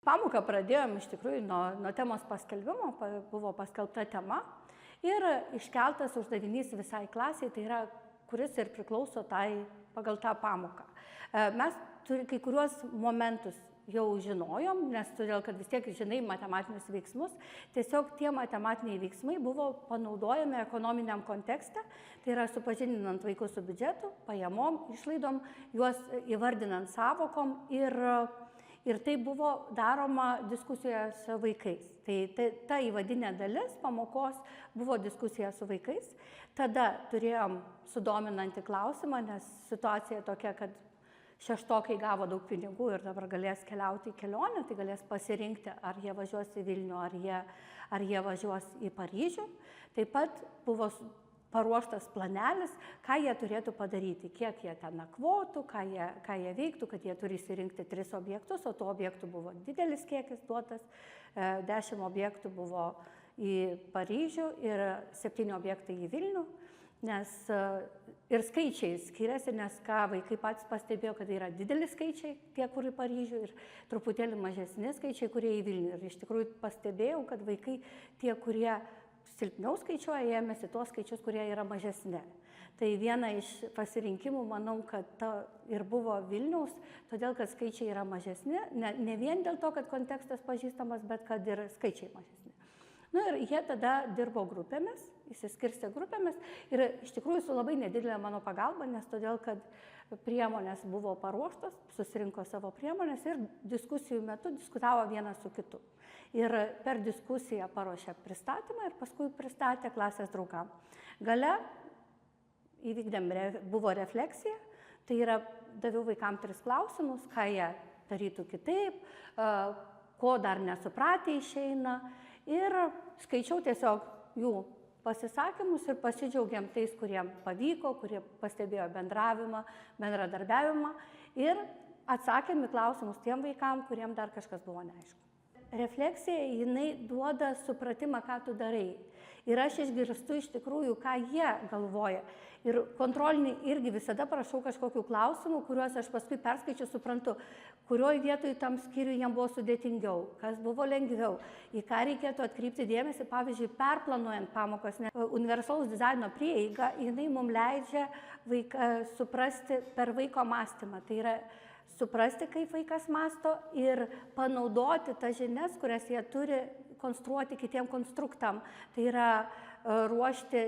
Pamoką pradėjom iš tikrųjų nuo temos paskelbimo, buvo paskelbta tema ir iškeltas uždavinys visai klasiai, tai yra, kuris ir priklauso pagal tą pamoką. Mes kai kuriuos momentus jau žinojom, nes todėl, kad vis tiek žinai matematinius veiksmus, tiesiog tie matematiniai veiksmai buvo panaudojami ekonominiam kontekste, tai yra supažindinant vaikus su biudžetu, pajamom, išlaidom, juos įvardinant savokom ir tai buvo daroma diskusijoje su vaikais. Tai ta įvadinė dalis pamokos buvo diskusija su vaikais. Tada turėjom sudominantį klausimą, nes situacija tokia, kad šeštokai gavo daug pinigų ir dabar galės keliauti į kelionę, tai galės pasirinkti, ar jie važiuos į Vilnių, ar jie važiuos į Paryžių. Taip pat buvo paruoštas planelis, ką jie turėtų padaryti, kiek jie ten nakvotų, ką jie veiktų, kad jie turi įsirinkti 3 objektus, o tų objektų buvo didelis kiekis duotas, 10 objektų buvo į Paryžių ir 7 objektai į Vilnių, nes ir skaičiai skiriasi, nes ką vaikai patys pastebėjo, kad yra dideli skaičiai, tie, kur į Paryžių, ir truputėlį mažesni skaičiai, kurie į Vilnių. Ir iš tikrųjų pastebėjau, kad vaikai, tie, kurie silpniau skaičiuoja, ėmėsi tuos skaičius, kurie yra mažesni. Tai viena iš pasirinkimų, manau, kad ir buvo Vilniaus, todėl, kad skaičiai yra mažesni, ne vien dėl to, kad kontekstas pažįstamas, bet kad ir skaičiai mažesni. Ir jie tada dirbo grupėmis, įsiskirstė grupėmis ir iš tikrųjų su labai nedidelė mano pagalba, nes todėl, kad priemonės buvo paruoštos, susirinko savo priemonės ir diskusijų metu diskutavo vienas su kitu. Ir per diskusiją paruošė pristatymą ir paskui pristatė klasės draugam. Gale buvo refleksija, tai yra daviau vaikams 3 klausimus, ką jie darytų kitaip, ko dar nesupratę išeina. Ir skaičiau tiesiog jų pasisakymus ir pasidžiaugiam tais, kuriem pavyko, kurie pastebėjo bendravimą, bendradarbiavimą ir atsakėm į klausimus tiem vaikam, kuriem dar kažkas buvo neaišku. Refleksija, jinai duoda supratimą, ką tu darai. Ir aš išgirstu iš tikrųjų, ką jie galvoja. Ir kontrolinį irgi visada prašau kažkokių klausimų, kuriuos aš paskui perskaičiu, suprantu, kurioj vietoj tam skyriui jam buvo sudėtingiau, kas buvo lengviau, į ką reikėtų atkreipti dėmesį, pavyzdžiui, perplanuojant pamokas. Universalus dizaino prieiga, jinai mums leidžia suprasti per vaiko mąstymą. Tai yra suprasti, kaip vaikas mąsto ir panaudoti tas žinias, kurias jie turi konstruoti kitiem konstruktam. Tai yra ruošti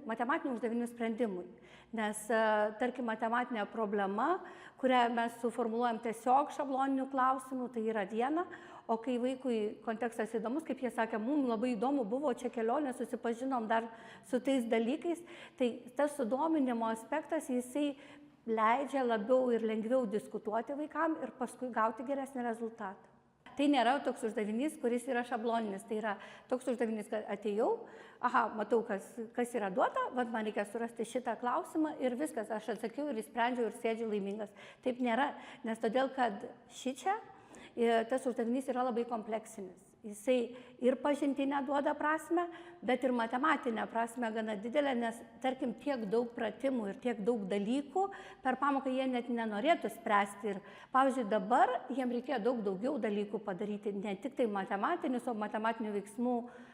matematinių uždavinių sprendimui. Nes, tarkim, matematinė problema, kurią mes suformuluojam tiesiog šabloninių klausimų, tai yra viena, o kai vaikui kontekstas įdomus, kaip jie sakė, mums labai įdomu buvo čia kelionė, susipažinom dar su tais dalykais, tai tas sudominimo aspektas, jisai leidžia labiau ir lengviau diskutuoti vaikam ir paskui gauti geresnį rezultatą. Tai nėra toks uždavinys, kuris yra šabloninis, tai yra toks uždavinys, kad atėjau, matau, kas yra duota, man reikia surasti šitą klausimą ir viskas, aš atsakiau ir įsprendžiau ir sėdžiu laimingas. Taip nėra, nes todėl, kad šičia tas uždavinys yra labai kompleksinis. Jisai ir pažintinę duoda prasme, bet ir matematinę prasme gana didelę, nes, tarkim, tiek daug pratimų ir tiek daug dalykų per pamoką jie net nenorėtų spręsti. Ir, pavyzdžiui, dabar jiem reikėjo daug daugiau dalykų padaryti, ne tik tai matematinius, o matematinių veiksmų,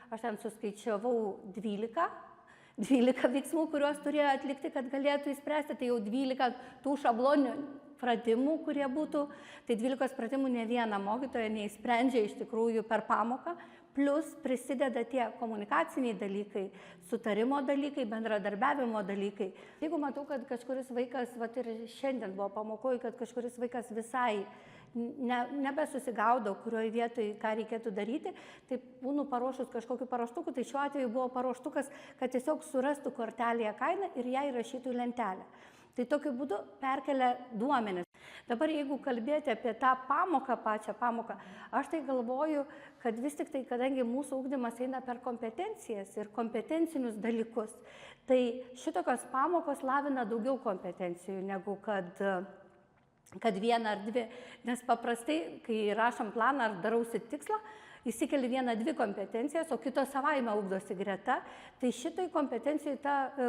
aš ten suskaičiavau 12 veiksmų, kuriuos turėjo atlikti, kad galėtų įspręsti, tai jau 12 tų šablonių pratimų, kurie būtų, tai 12 pratimų ne vieną mokytoją neįsprendžia iš tikrųjų per pamoką, plus prisideda tie komunikaciniai dalykai, sutarimo dalykai, bendradarbiavimo dalykai. Jeigu matau, kad kažkuris vaikas, ir šiandien buvo pamokoje, kad kažkuris vaikas visai nebesusigaudo, kurioje vietoje ką reikėtų daryti, tai būnu paruošus kažkokiu paruoštuku, tai šiuo atveju buvo paruoštukas, kad tiesiog surastų kortelėje kainą ir ją įrašytų į lentelę. Tai tokiu būdu perkelia duomenis. Dabar jeigu kalbėti apie tą pačią pamoką, aš tai galvoju, kad vis tik tai, kadangi mūsų ugdymas eina per kompetencijas ir kompetencinius dalykus, tai šitokios pamokos lavina daugiau kompetencijų negu kad vieną ar dvi. Nes paprastai, kai rašom planą ar darausi tikslą, įsikeli vieną, dvi kompetencijas, o kitos savaime ugdosi greta, tai šitoj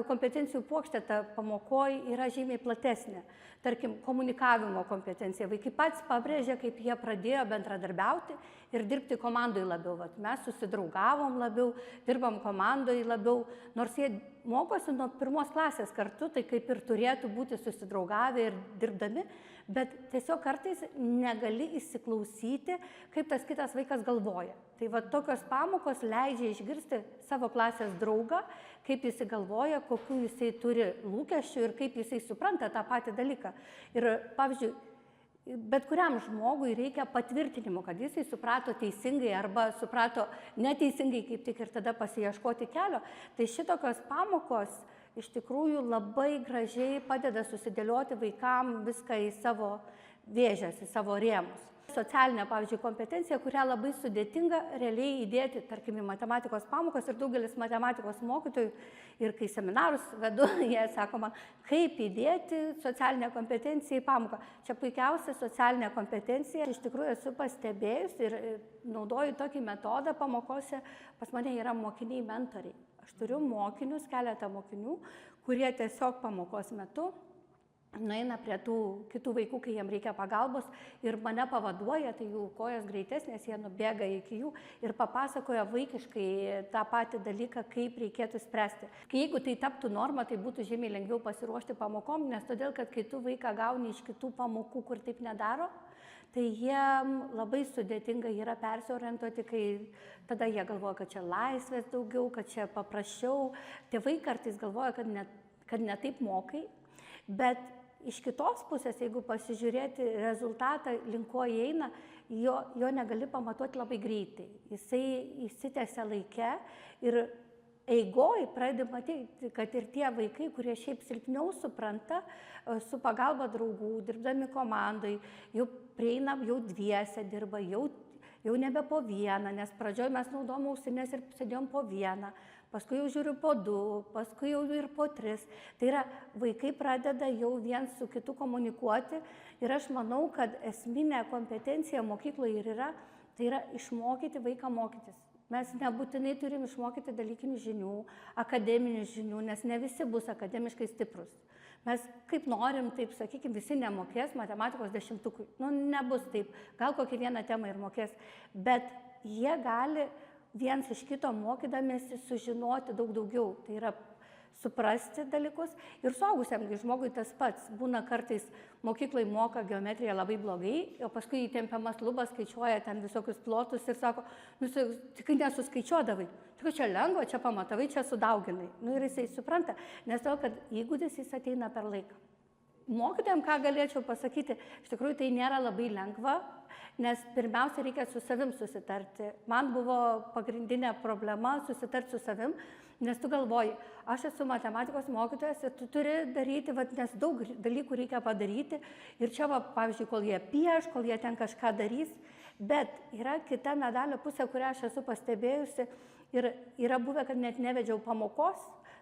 kompetencijų puokštė ta pamokoje yra žymiai platesnė. Tarkim, komunikavimo kompetencija. Vaikai patys pabrėžia, kaip jie pradėjo bendradarbiauti ir dirbti komandoje labiau. Vat mes susidraugavom labiau, dirbam komandoje labiau, nors jie mokosi nuo 1 klasės kartu, tai kaip ir turėtų būti susidraugavę ir dirbdami, bet tiesiog kartais negali įsiklausyti, kaip tas kitas vaikas galvoja. Tai va tokios pamokos leidžia išgirsti savo klasės draugą, kaip jisai galvoja, kokių jisai turi lūkesčių ir kaip jisai supranta tą patį dalyką. Ir pavyzdžiui, bet kuriam žmogui reikia patvirtinimo, kad jisai suprato teisingai arba suprato neteisingai, kaip tik ir tada pasiieškoti kelio. Tai šitokios pamokos iš tikrųjų labai gražiai padeda susidėlioti vaikam viską į savo vėžes, į savo rėmus. Socialinė, pavyzdžiui, kompetencija, kurią labai sudėtinga realiai įdėti, tarkim, į matematikos pamokas ir daugelis matematikos mokytojų, ir kai seminarus vedu, jie sako man, kaip įdėti socialinę kompetenciją į pamoką. Čia puikiausia socialinė kompetencija, iš tikrųjų esu pastebėjus ir naudoju tokį metodą pamokose, pas mane yra mokiniai mentoriai. Aš turiu mokinius, keletą mokinių, kurie tiesiog pamokos metu nueina prie tų kitų vaikų, kai jiem reikia pagalbos ir mane pavaduoja, tai jų kojos greitesnės, jie nubėga iki jų ir papasakoja vaikiškai tą patį dalyką, kaip reikėtų spręsti. Jeigu tai taptų norma, tai būtų žymiai lengviau pasiruošti pamokom, nes todėl, kad kai tu vaiką gauni iš kitų pamokų, kur taip nedaro, tai jiem labai sudėtinga yra persiorientuoti, kai tada jie galvoja, kad čia laisvės daugiau, kad čia paprasčiau. Tėvai kartais galvoja, kad ne taip mokai, bet iš kitos pusės, jeigu pasižiūrėti rezultatą, link ko įeina, jo negali pamatuoti labai greitai. Jisai įsitęsia laike ir eigoj pradedi matyti, kad ir tie vaikai, kurie šiaip silpniau supranta, su pagalba draugų, dirbdami komandai, jau prieinam, jau dviese dirba, jau nebe po vieną, nes pradžioj mes naudojom ausines ir sėdėjom po vieną. Paskui jau žiūriu po 2, paskui jau ir po 3. Tai yra, vaikai pradeda jau viens su kitu komunikuoti ir aš manau, kad esminė kompetencija mokykloje ir yra, tai yra išmokyti vaiką mokytis. Mes nebūtinai turim išmokyti dalykinių žinių, akademinių žinių, nes ne visi bus akademiškai stiprus. Mes kaip norim, taip sakykime, visi nemokės matematikos 10-ukui. Nebus taip, gal kokią vieną temą ir mokės, bet jie gali viens iš kito mokydamėsi sužinoti daug daugiau. Tai yra suprasti dalykus ir suaugusiam žmogui tas pats. Būna kartais mokyklai moka geometriją labai blogai, o paskui įtempiamas lubas skaičiuoja ten visokius plotus ir sako, tik nesuskaičiuodavai. Tik čia lengva, čia pamatavai, čia sudauginai. Ir jisai supranta, nes to, kad įgūdis jis ateina per laiką. Mokytojams, ką galėčiau pasakyti, iš tikrųjų tai nėra labai lengva, nes pirmiausia reikia su savim susitarti. Man buvo pagrindinė problema susitarti su savim, nes tu galvoji, aš esu matematikos mokytojas ir tu turi daryti, nes daug dalykų reikia padaryti. Ir čia, pavyzdžiui, kol jie pieš, kol jie ten kažką darys, bet yra kita medalio pusė, kurią aš esu pastebėjusi ir yra buvę, kad net nevedžiau pamokos,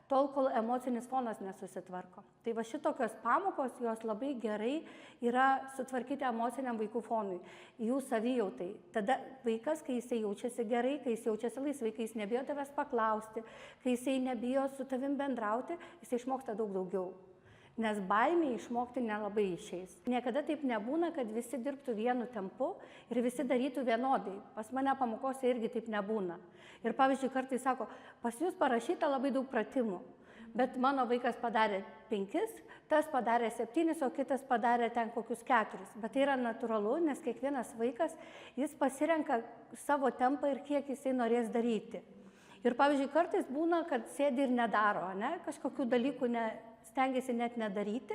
tol, kol emocinis fonas nesusitvarko. Tai va šitokios pamokos, jos labai gerai yra sutvarkyti emociniam vaikų fonui, jų savijautai. Tada vaikas, kai jisai jaučiasi gerai, kai jis jaučiasi laisvai, kai jis nebijo tavęs paklausti, kai jisai nebijo su tavim bendrauti, jisai išmoksta daug daugiau. Nes baimė išmokti nelabai išeis. Niekada taip nebūna, kad visi dirbtų vienu tempu ir visi darytų vienodai. Pas mane pamokose irgi taip nebūna. Ir pavyzdžiui, kartais sako, pas jūs parašyta labai daug pratimų, bet mano vaikas padarė 5, tas padarė 7, o kitas padarė ten kokius 4. Bet tai yra natūralu, nes kiekvienas vaikas, jis pasirenka savo tempą ir kiek jisai norės daryti. Ir pavyzdžiui, kartais būna, kad sėdi ir nedaro, kažkokių dalykų stengiasi net nedaryti,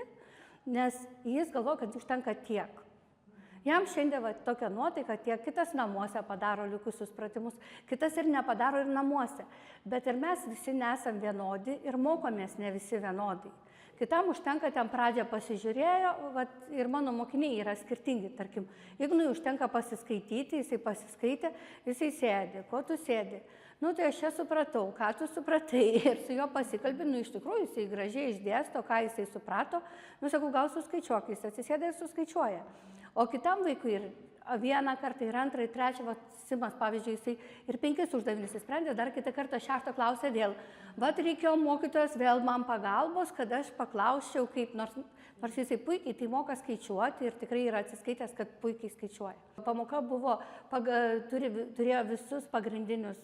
nes jis galvoja, kad užtenka tiek. Jam šiandien tokia nuotaika, tiek kitas namuose padaro likusius pratimus, kitas ir nepadaro ir namuose. Bet ir mes visi nesam vienodi ir mokomės ne visi vienodai. Kitam užtenka ten pradžią pasižiūrėjo, ir mano mokiniai yra skirtingi. Tarkim, Ignui užtenka pasiskaityti, jisai pasiskaitė, jisai sėdi. Ko tu sėdi? Tai aš čia supratau, ką tu supratai ir su juo pasikalbi, iš tikrųjų jisai gražiai išdėsto, ką jisai suprato, sakau, gal suskaičiuok, jis atsisėda ir suskaičiuoja. O kitam vaikui ir vieną kartą ir antrą, ir trečią, va, Simas, pavyzdžiui, jisai ir 5 uždavinius įsprendė, dar kitą kartą 6 klausė vėl. Vat reikėjo mokytojas vėl man pagalbos, kad aš paklausčiau, kaip nors jisai puikiai tai moka skaičiuoti ir tikrai yra atsiskaitęs, kad puikiai skaičiuoja. Pamoka buvo, turėjo visus pagrindinius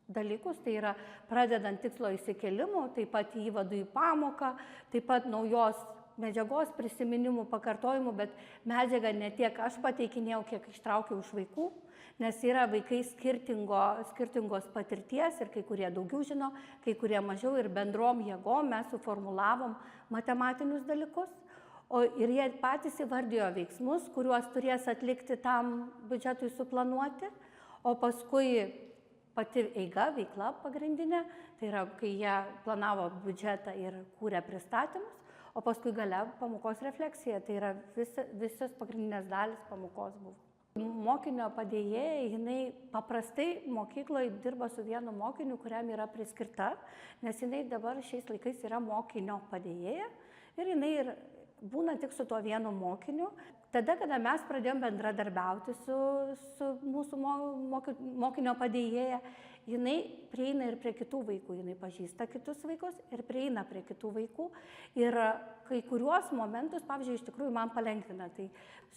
dalykus, tai yra pradedant tikslo įsikėlimu, taip pat įvadų į pamoką, taip pat naujos medžiagos prisiminimų, pakartojimų, bet medžiagą ne tiek aš pateikinėjau, kiek ištraukiau iš vaikų, nes yra vaikai skirtingos patirties ir kai kurie daugiau žino, kai kurie mažiau ir bendrom jėgom mes suformulavom matematinius dalykus. Ir jie patys įvardijo veiksmus, kuriuos turės atlikti tam biudžetui suplanuoti, o paskui pati eiga, veikla pagrindinė, tai yra, kai jie planavo biudžetą ir kūrė pristatymus, o paskui gale pamokos refleksija, tai yra visos pagrindinės dalis pamokos buvo. Mokinio padėjėja, jinai paprastai mokykloje dirba su vienu mokiniu, kuriam yra priskirta, nes jinai dabar šiais laikais yra mokinio padėjėja ir jinai ir būna tik su tuo vienu mokiniu. Tada, kada mes pradėjome bendradarbiauti su mūsų mokinio padėjėja, jinai prieina ir prie kitų vaikų, jinai pažįsta kitus vaikus ir prieina prie kitų vaikų. Ir kai kuriuos momentus, pavyzdžiui, iš tikrųjų man palengvina. Tai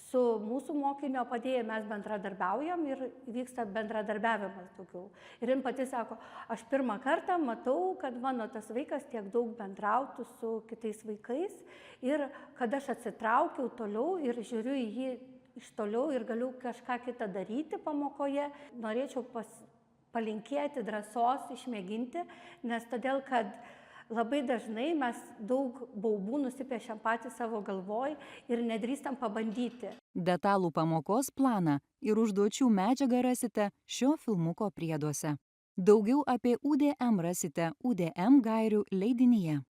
su mūsų mokinio padėjėja mes bendradarbiaujam ir vyksta bendradarbiavimas daugiau. Ir jin pati sako, aš pirmą kartą matau, kad mano tas vaikas tiek daug bendrautų su kitais vaikais ir kad aš atsitraukiau toliau ir žiūriu į jį iš toliau ir galiu kažką kitą daryti pamokoje. Norėčiau palinkėti drąsos išmėginti, nes todėl, kad labai dažnai mes daug baubų nusipiešiam patys savo galvoj ir nedrįstam pabandyti. Detalų pamokos planą ir užduočių medžiagą rasite šio filmuko prieduose. Daugiau apie UDM rasite UDM gairių leidinyje.